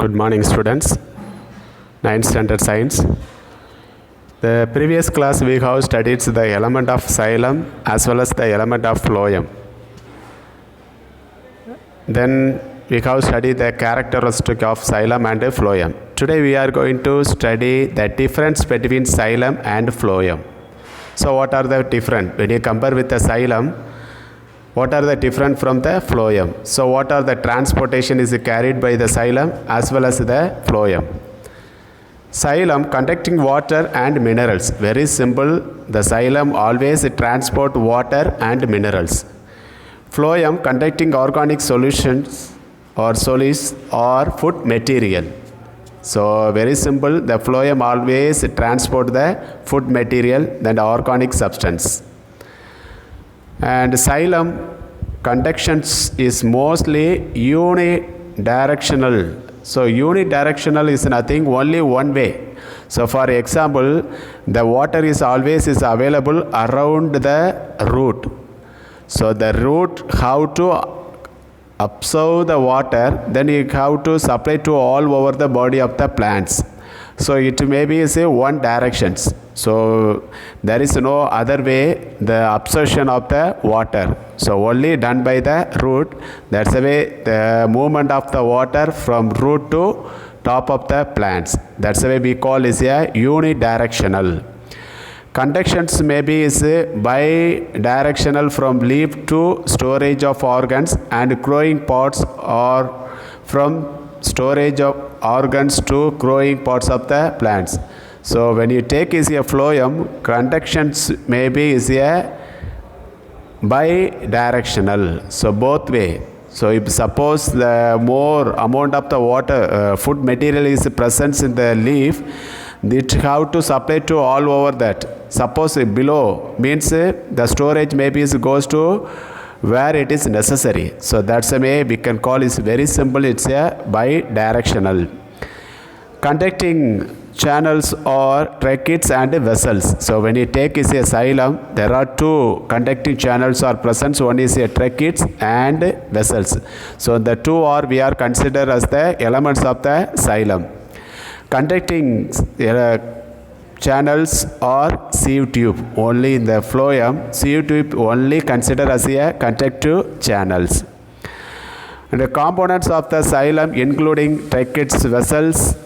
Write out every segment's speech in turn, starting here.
Good morning, students. 9th standard science. The previous class we have studied the element of xylem as well as the element of phloem. Then we have studied the characteristic of xylem and phloem. Today we are going to study the difference between xylem and phloem. So what are the different? When you compare with the xylem, what are the different from the phloem? So what are the transportation is carried by the xylem as well as the phloem? Xylem conducting water and minerals. Very simple. The xylem always transport water and minerals. Phloem conducting organic solutions or solids or food material. So very simple. The phloem always transport the food material and organic substance. And xylem conductions is mostly unidirectional. So unidirectional is nothing, only one way. So for example, the water is always available around the root. So the root have to absorb the water, then you have to supply to all over the body of the plants. So it may be one directions. So there is no other way the absorption of the water. So only done by the root. That's the way the movement of the water from root to top of the plants. That's the way we call is a unidirectional. Conductions may be bidirectional from leaf to storage of organs, and growing parts or from storage of organs to growing parts of the plants. So when you take is a phloem, conductions maybe is a bidirectional. So both way. So if suppose the more amount of the water, food material is present in the leaf, it have to supply to all over that. Suppose below means the storage maybe goes to where it is necessary. So that's the way we can call is very simple. It's a bidirectional. Conducting channels or tracheids and vessels. So when you take is a xylem, there are two conducting channels are present. One is a tracheids and vessels. So the two are we are considered as the elements of the xylem. Conducting channels or sieve tube. Only in the phloem, sieve tube only considered as a conductive channels. And the components of the xylem including tracheids, vessels,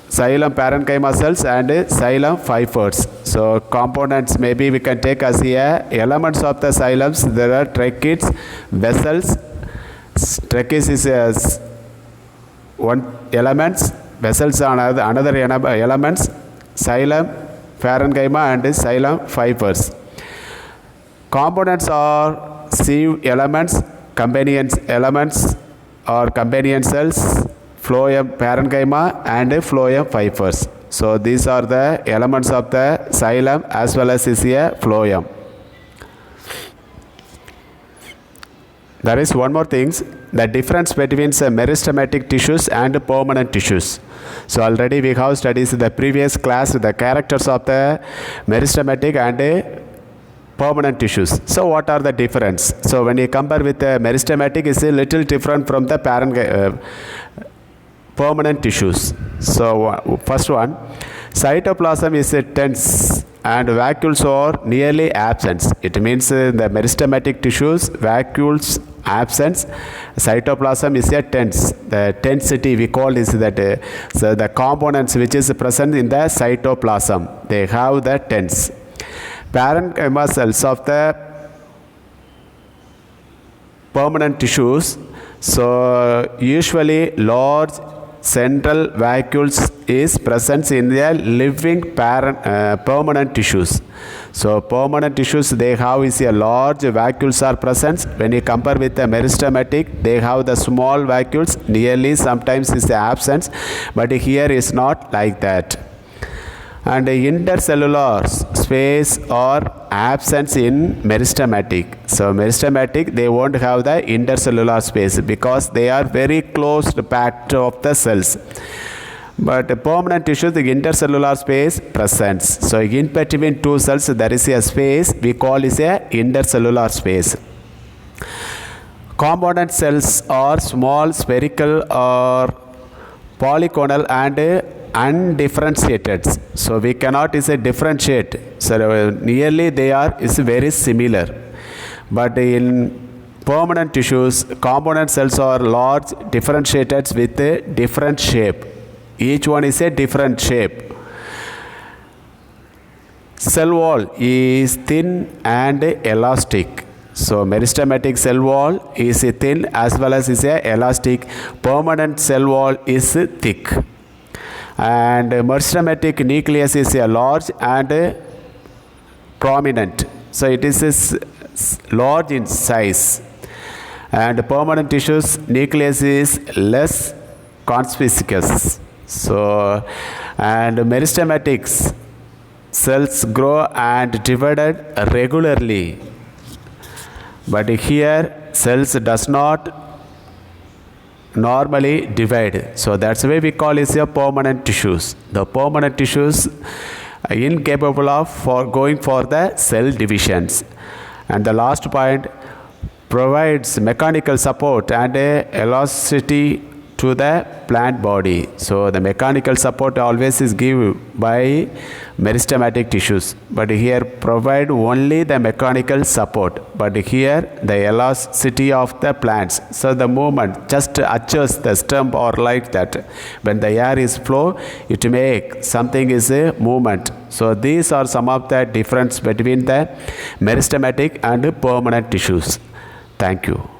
xylem parenchyma cells and xylem fibers. So components maybe we can take as a elements of the xylems. There are tracheids, vessels. Tracheids is one elements, vessels are another elements, xylem parenchyma and xylem fibers. Components are sieve elements, companion elements or companion cells, phloem parenchyma and phloem fibers. So these are the elements of the xylem as well as is a phloem. There is one more thing, the difference between meristematic tissues and permanent tissues. So already we have studied in the previous class the characters of the meristematic and permanent tissues. So what are the difference? So when you compare with the meristematic, is a little different from the permanent tissues. So first one, cytoplasm is tense and vacuoles are nearly absent. It means the meristematic tissues, vacuoles absence, cytoplasm is a tense. The tensity we call is that so the components which is present in the cytoplasm, they have the tense. Parenchyma cells of the permanent tissues, so usually large central vacuoles is present in the living permanent tissues. So permanent tissues they have is a large vacuoles are present. When you compare with the meristematic, they have the small vacuoles, nearly sometimes is absent, but here is not like that. And intercellular space or absence in meristematic. So meristematic they won't have the intercellular space because they are very closed packed of the cells. But permanent tissue, the intercellular space presents. So in between two cells there is a space we call is a intercellular space. Component cells are small, spherical or polygonal and undifferentiated. So we cannot is a differentiate. So nearly they are is very similar. But in permanent tissues, component cells are large, differentiated with a different shape. Each one is a different shape. Cell wall is thin and elastic. So meristematic cell wall is thin as well as is elastic. Permanent cell wall is thick. And meristematic nucleus is large and prominent. So it is large in size. And permanent tissues nucleus is less conspicuous. So and meristematics cells grow and divided regularly. But here cells does not normally divide. So that's why we call it a permanent tissues. The permanent tissues are incapable of going for the cell divisions. And the last point, provides mechanical support and elasticity to the plant body. So the mechanical support always is given by meristematic tissues, but here provide only the mechanical support, but here the elasticity of the plants. So the movement just adjusts the stem or like that. When the air is flow, it make something is a movement. So these are some of the difference between the meristematic and permanent tissues. Thank you.